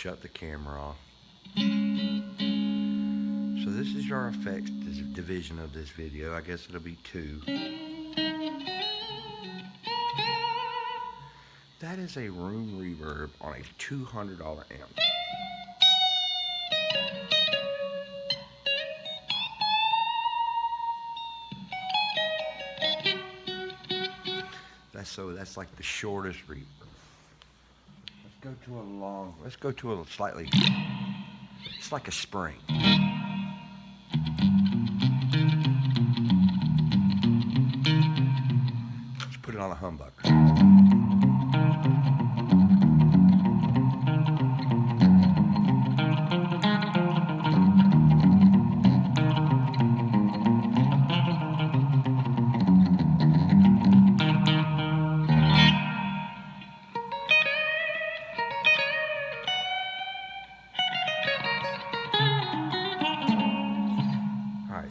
shut the camera off. So this is our effects division of this video. I guess it'll be 2. That is a room reverb on a $200 amp. That's like the shortest reverb. Let's go to a slightly, it's like a spring. Let's put it on a humbucker.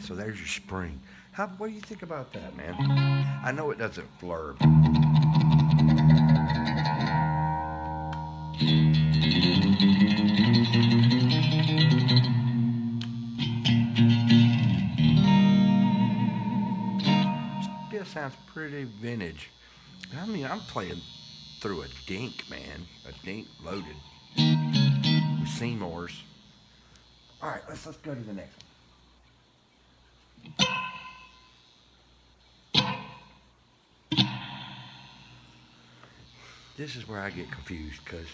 So there's your spring. What do you think about that, man? I know it doesn't blurb. Still sounds pretty vintage. I mean, I'm playing through a dink, man. A dink loaded with Seymours. All right, let's go to the next one. This is where I get confused because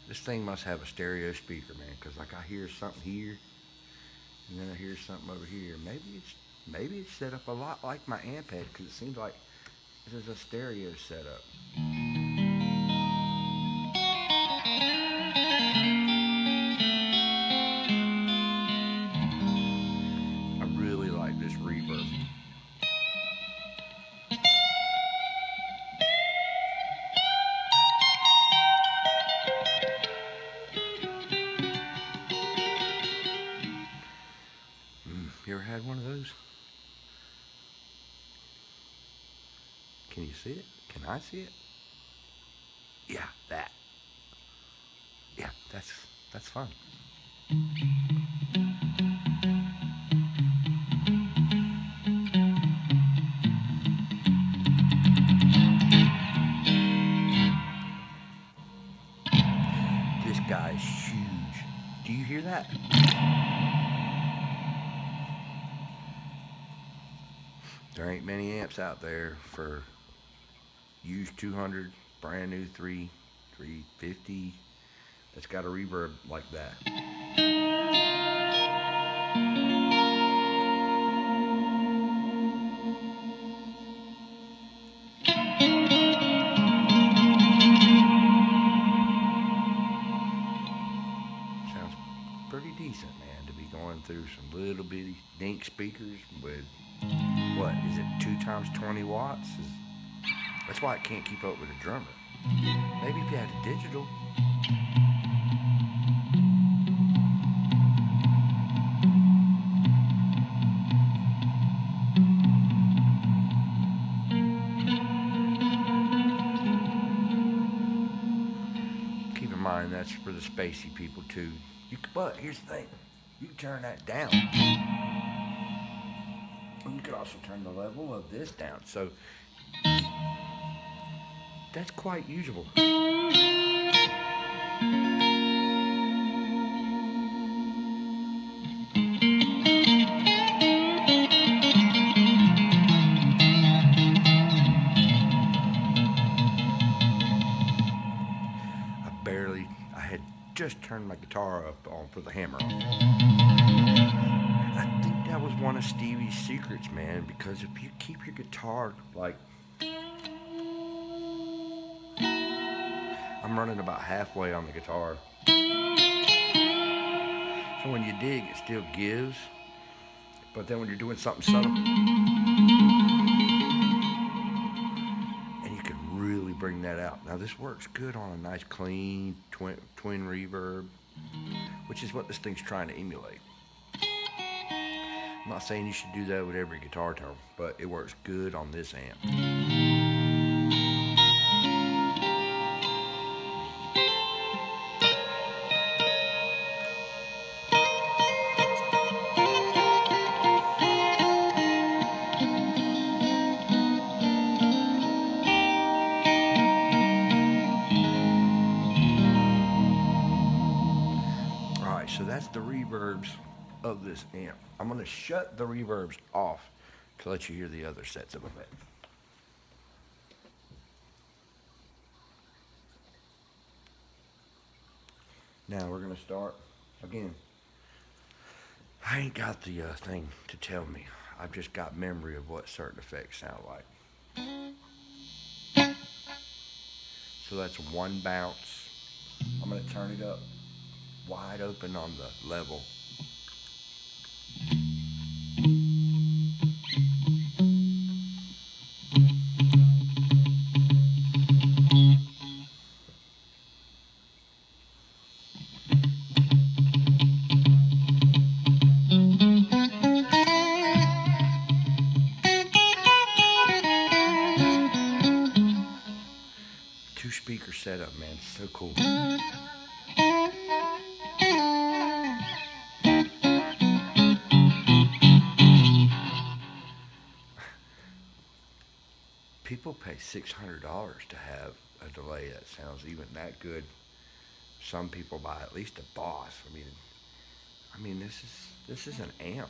this thing must have a stereo speaker, man, because like I hear something here and then I hear something over here. Maybe it's set up a lot like my amp head, because it seems like this is a stereo setup. This reverb. You ever had one of those? Can you see it? Can I see it? Yeah, that. Yeah, that's fun. Guy's huge. Do you hear that? There ain't many amps out there for used 200, brand new 350 that's got a reverb like that. Pretty decent, man, to be going through some little bitty dink speakers with, what is it, 2 times 20 watts? That's why it can't keep up with a drummer. Maybe if you had a digital. Keep in mind that's for the spacey people too. But here's the thing, you can turn that down. And you can also turn the level of this down. So that's quite usable. I had just turned my guitar up on for the hammer off. I think that was one of Stevie's secrets, man, because if you keep your guitar like, I'm running about halfway on the guitar. So when you dig, it still gives, but then when you're doing something subtle, and you can really bring that out. Now this works good on a nice clean twin reverb, which is what this thing's trying to emulate. I'm not saying you should do that with every guitar tone, but it works good on this amp. Alright, so that's the reverbs of this amp. I'm going to shut the reverbs off to let you hear the other sets of effects. Now we're going to start again. I ain't got the thing to tell me. I've just got memory of what certain effects sound like. So that's one bounce. I'm going to turn it up wide open on the level. Two speaker setup, man. So cool. People pay $600 to have a delay that sounds even that good. Some people buy at least a Boss. I mean, this is an amp.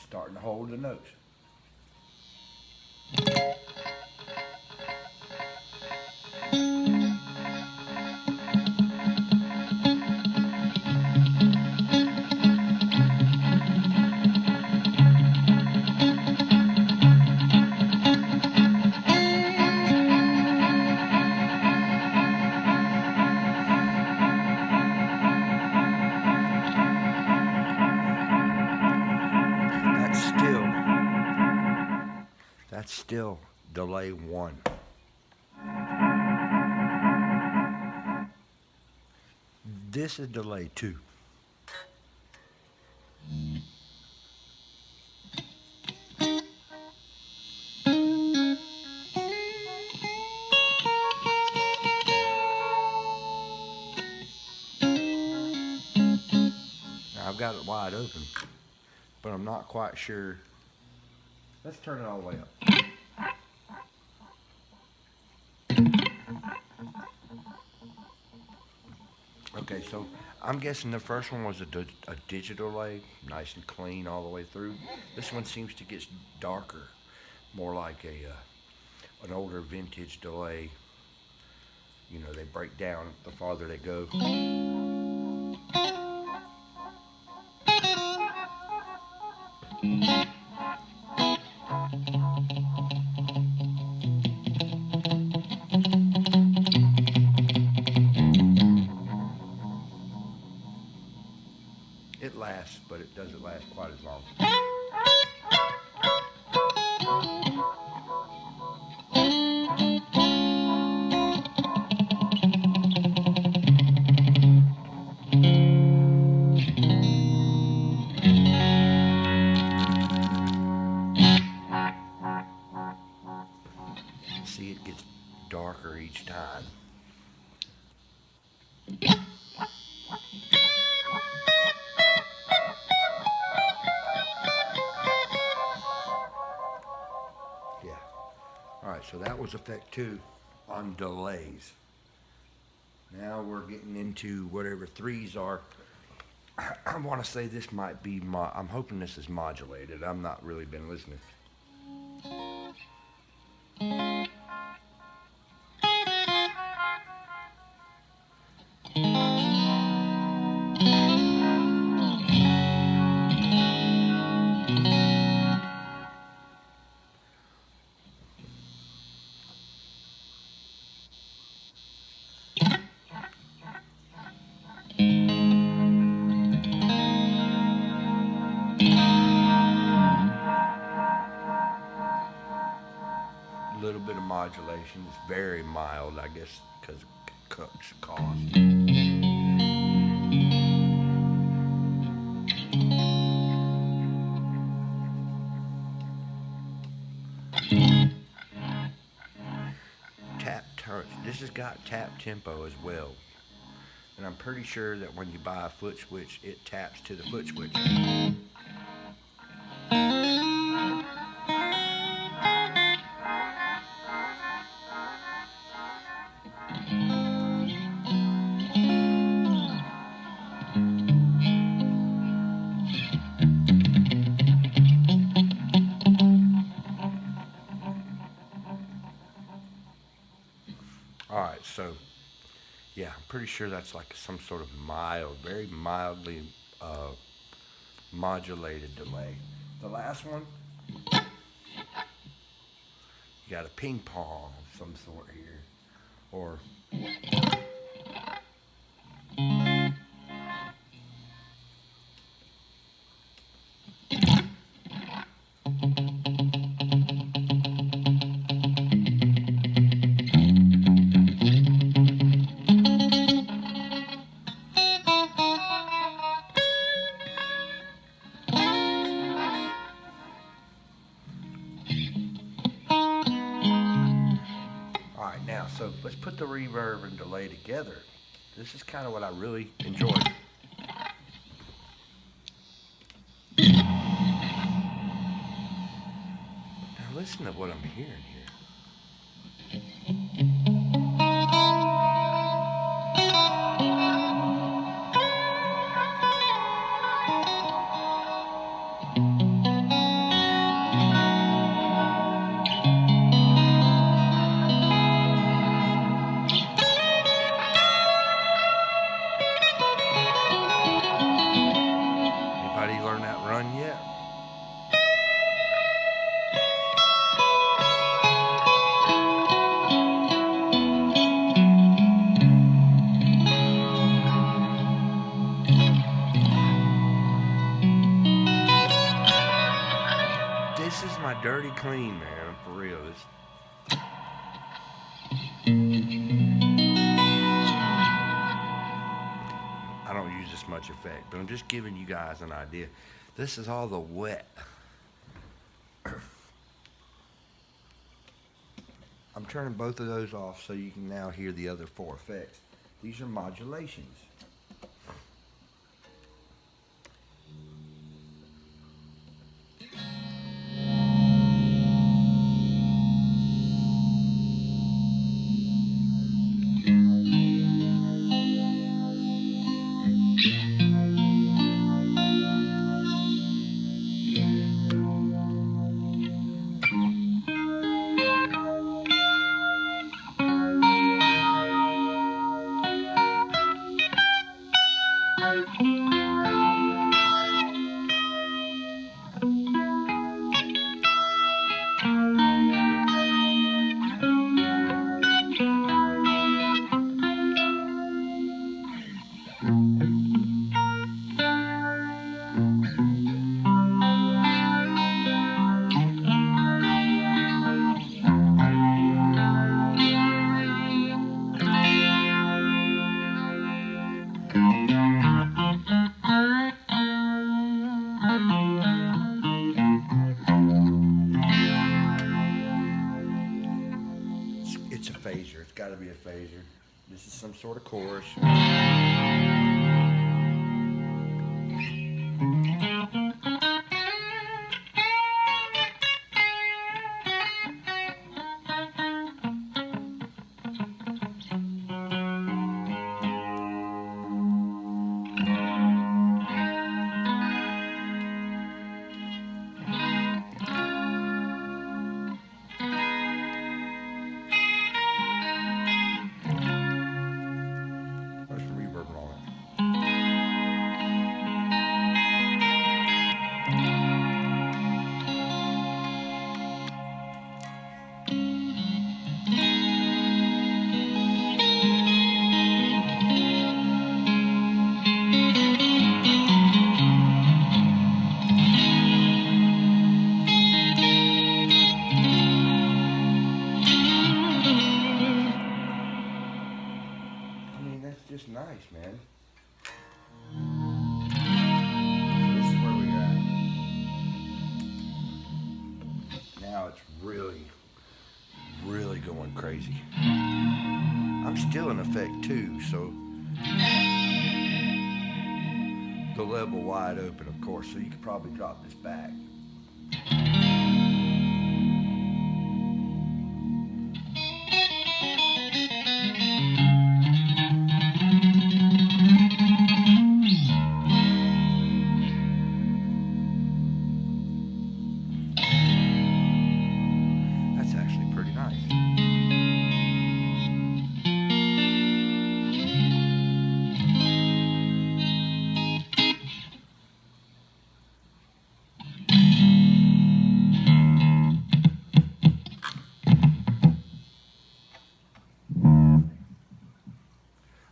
Starting to hold the notes. That's still delay 1. This is delay 2. Now I've got it wide open, but I'm not quite sure. Let's turn it all the way up. Okay, so I'm guessing the first one was a digital delay, nice and clean all the way through. This one seems to get darker, more like an older vintage delay. You know, they break down the farther they go. It lasts, but it doesn't last quite as long. See, it gets darker each time. Yeah. All right, so that was effect 2 on delays. Now we're getting into whatever 3s are. I want to say this might be, I'm hoping this is modulated. I've not really been listening. modulation. It's very mild, I guess, because of cost. This has got tap tempo as well. And I'm pretty sure that when you buy a foot switch, it taps to the foot switch. Alright, so yeah, I'm pretty sure that's like some sort of mild, very mildly uh, modulated delay. The last one, you got a ping pong of some sort here. Or alright, now, so let's put the reverb and delay together. This is kind of what I really enjoy. Now listen to what I'm hearing here. Anybody learn that run yet? This is my dirty clean, man, for real. I don't use this much effect, but I'm just giving you guys an idea. This is all the wet. I'm turning both of those off so you can now hear the other four effects. These are modulations. It's a phaser. It's got to be a phaser. This is some sort of chorus. There's some reverb and all nice, man. So this is where we're at. Now it's really going crazy. I'm still in effect 2, so the level wide open, of course, so you could probably drop this back. That's actually pretty nice.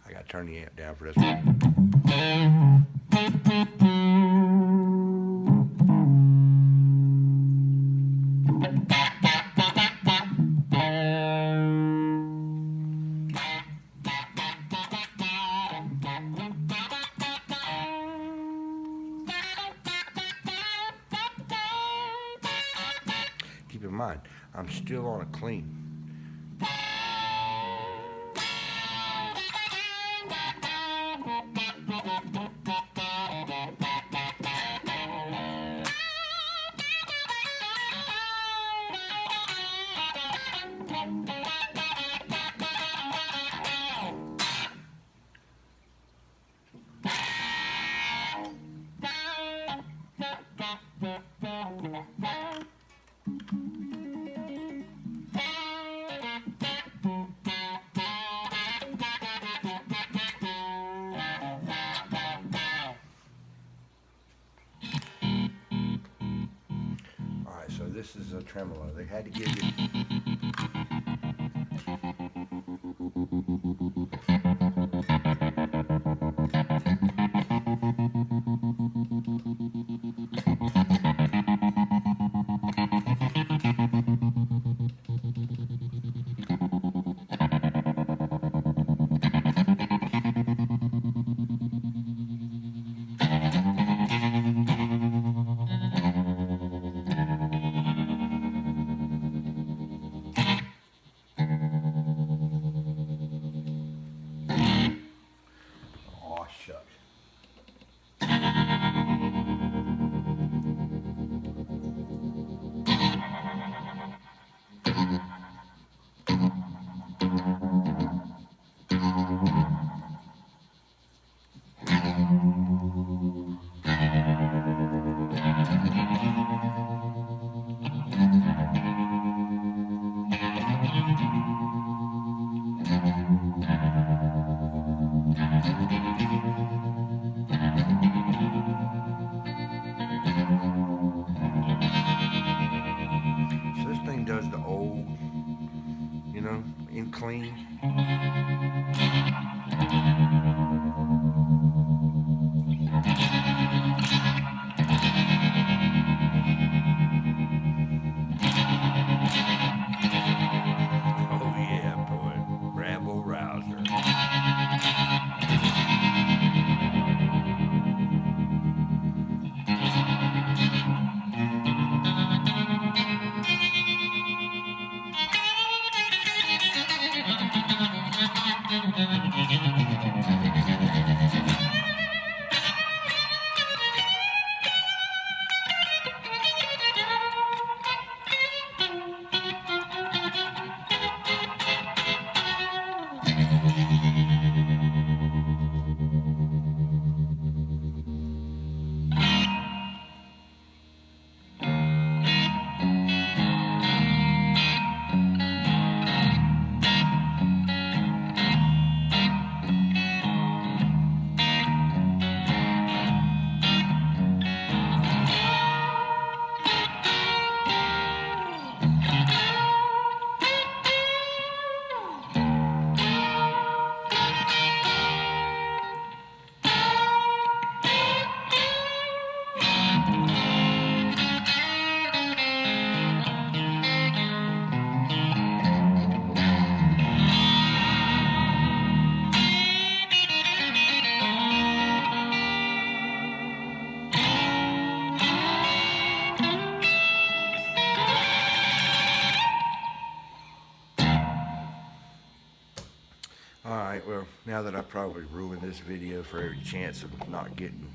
I gotta turn the amp down for this one. Keep in mind, I'm still on a clean. Alright, so this is a tremolo. They had to give you... Aw, shucks. So this thing does the old, you know, in clean. Oh yeah, boy, rabble rouser. Now that I probably ruined this video for every chance of not getting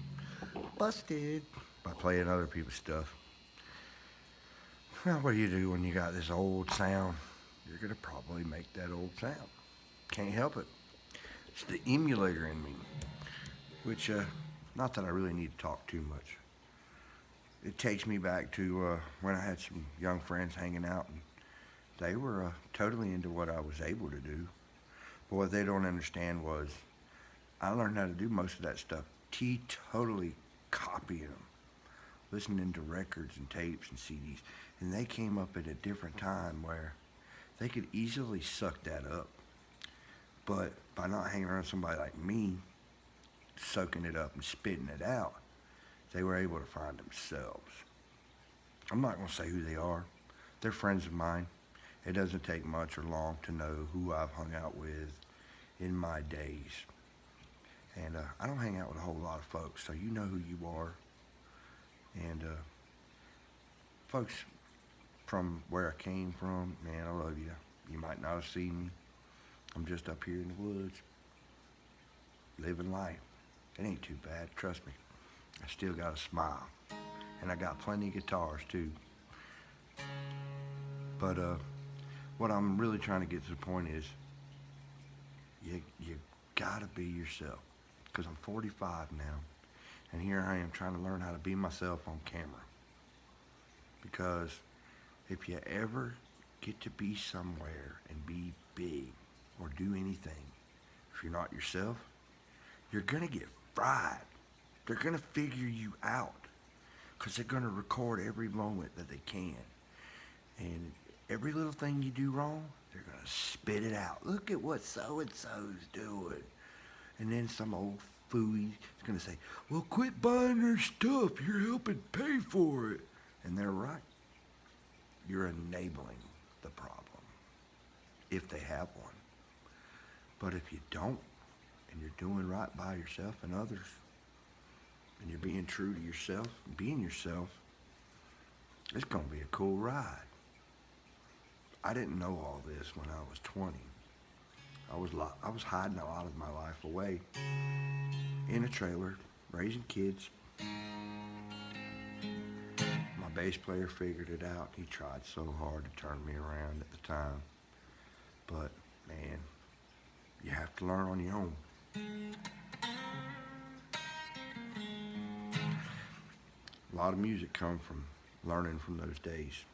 busted by playing other people's stuff. Well, what do you do when you got this old sound? You're going to probably make that old sound. Can't help it. It's the emulator in me. Which, not that I really need to talk too much. It takes me back to when I had some young friends hanging out, and they were totally into what I was able to do. But what they don't understand was I learned how to do most of that stuff totally copying them, listening to records and tapes and CDs. And they came up at a different time where they could easily suck that up. But by not hanging around somebody like me, soaking it up and spitting it out, they were able to find themselves. I'm not going to say who they are. They're friends of mine. It doesn't take much or long to know who I've hung out with in my days. And I don't hang out with a whole lot of folks, so you know who you are. And folks from where I came from, man, I love you. You might not have seen me. I'm just up here in the woods, living life. It ain't too bad, trust me. I still got a smile. And I got plenty of guitars too. But what I'm really trying to get to the point is you gotta be yourself. Because I'm 45 now, and here I am trying to learn how to be myself on camera. Because if you ever get to be somewhere and be big or do anything, if you're not yourself, you're gonna get fried. They're gonna figure you out because they're gonna record every moment that they can. And every little thing you do wrong, they're gonna spit it out. Look at what so-and-so's doing. And then some old fooey is gonna say, well, quit buying their stuff. You're helping pay for it. And they're right. You're enabling the problem, if they have one. But if you don't, and you're doing right by yourself and others, and you're being true to yourself and being yourself, it's gonna be a cool ride. I didn't know all this when I was 20. I was hiding a lot of my life away in a trailer, raising kids. My bass player figured it out. He tried so hard to turn me around at the time. But, man, you have to learn on your own. A lot of music comes from learning from those days.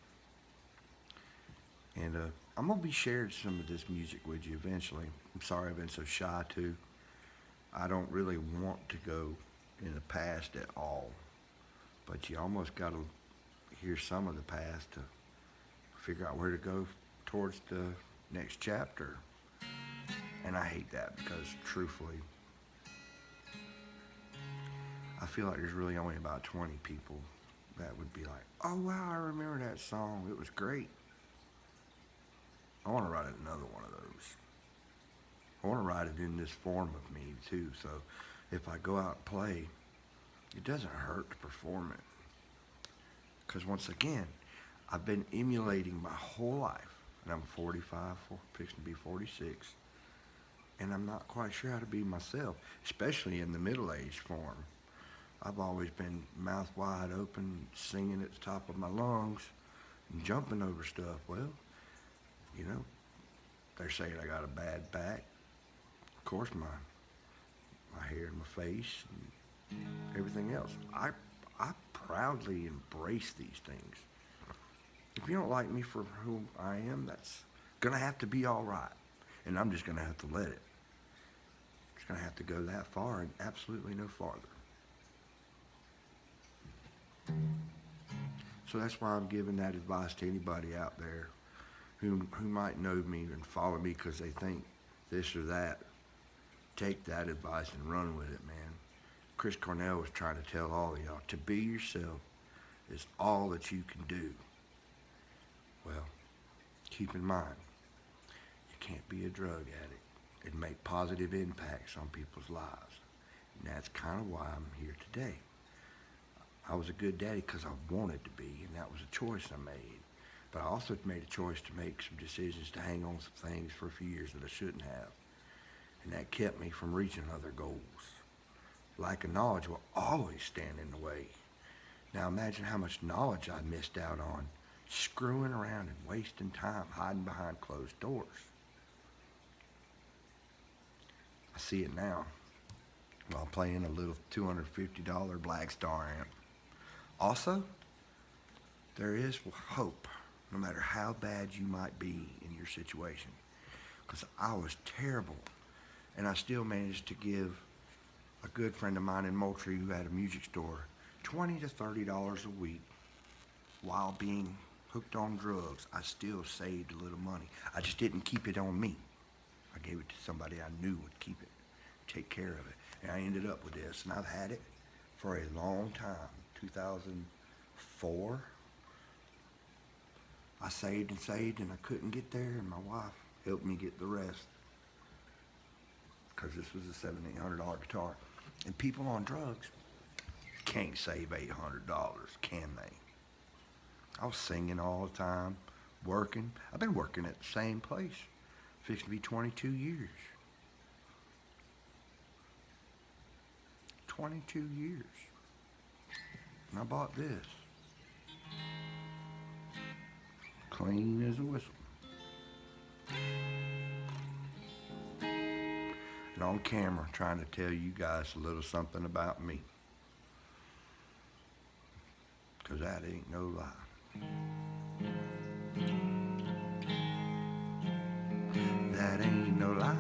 And I'm going to be sharing some of this music with you eventually. I'm sorry I've been so shy too. I don't really want to go in the past at all. But you almost got to hear some of the past to figure out where to go towards the next chapter. And I hate that because truthfully, I feel like there's really only about 20 people that would be like, oh wow, I remember that song. It was great. I want to write another one of those. I want to write it in this form of me too, so if I go out and play, it doesn't hurt to perform it. Because once again, I've been emulating my whole life, and I'm 45, fixing to be 46, and I'm not quite sure how to be myself, especially in the middle-aged form. I've always been mouth wide open, singing at the top of my lungs, and jumping over stuff. Well, you know, they're saying I got a bad back. Of course, my hair and my face and everything else. I proudly embrace these things. If you don't like me for who I am, that's gonna have to be all right. And I'm just gonna have to let it. It's gonna have to go that far and absolutely no farther. So that's why I'm giving that advice to anybody out there who might know me and follow me because they think this or that. Take that advice and run with it, man. Chris Cornell was trying to tell all of y'all, to be yourself is all that you can do. Well, keep in mind, you can't be a drug addict and make positive impacts on people's lives. And that's kind of why I'm here today. I was a good daddy because I wanted to be, and that was a choice I made. But I also made a choice to make some decisions to hang on some things for a few years that I shouldn't have. and that kept me from reaching other goals. Lack of knowledge will always stand in the way. Now imagine how much knowledge I missed out on, screwing around and wasting time hiding behind closed doors. I see it now while playing a little $250 Blackstar amp. Also, there is hope, no matter how bad you might be in your situation. Because I was terrible, and I still managed to give a good friend of mine in Moultrie who had a music store $20 to $30 a week while being hooked on drugs. I still saved a little money. I just didn't keep it on me. I gave it to somebody I knew would keep it, take care of it. And I ended up with this, and I've had it for a long time. 2004, I saved and saved, and I couldn't get there, and my wife helped me get the rest, because this was a $700-800 guitar. And people on drugs can't save $800, can they? I was singing all the time, working. I've been working at the same place, fixing to be 22 years. 22 years. And I bought this. Clean as a whistle. And on camera, trying to tell you guys a little something about me. Because that ain't no lie. That ain't no lie.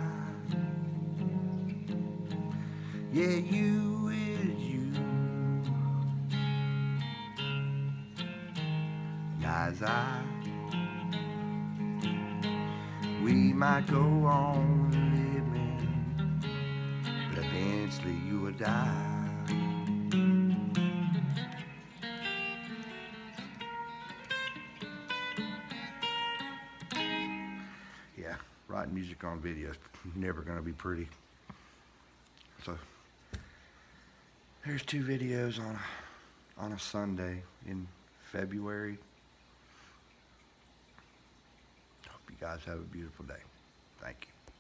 Yeah, you is you. And as we might go on living, but eventually you will die. Yeah, writing music on video is never going to be pretty. So there's 2 videos on a Sunday in February. Hope you guys have a beautiful day. Thank you.